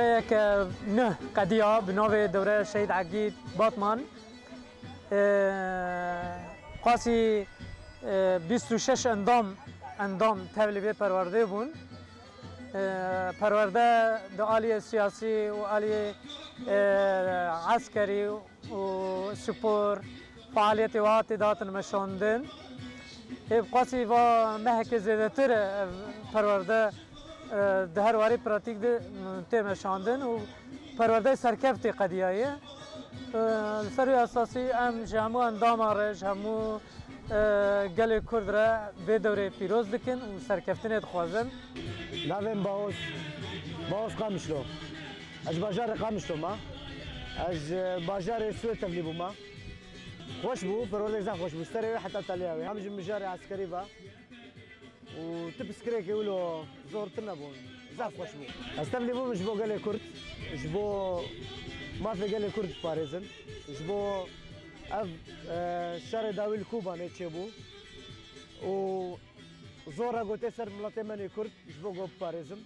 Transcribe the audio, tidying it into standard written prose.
یک نه قضیه به نام دوره شهید عقید باتمان قاسی 26 اندام تبلیغ پرورده بون پرورده در عالی سیاسی و عالی عسکری و سپور فعالیت وات داتن مشاندن قاسی و مهک زیاده تر پرورده ده هر واری پراتیک ده تیم شاندن و پرورده سرکفت قضیه سری اساسی ام جمو اندام آرش همو گل کرد را به دوره پیروز دکن و سرکفتنیت خوازن نویم باوس قامشلو از بازار قامشلو ما از بازار سوی تبلیغ ما خوش بو پرورده زن خوش بو سری حتی تلیاوی همش مجاری عسکری با و تبسكريك يقولوا زورتنا بون زاف خوش بو استبلي مش بو قال كرد جبو ما في قال كرد باريزن جبو اف شارع داويل كوبا نيتشبو و زورا قلت سر ملاتي ماني كرد جبو جو باريزن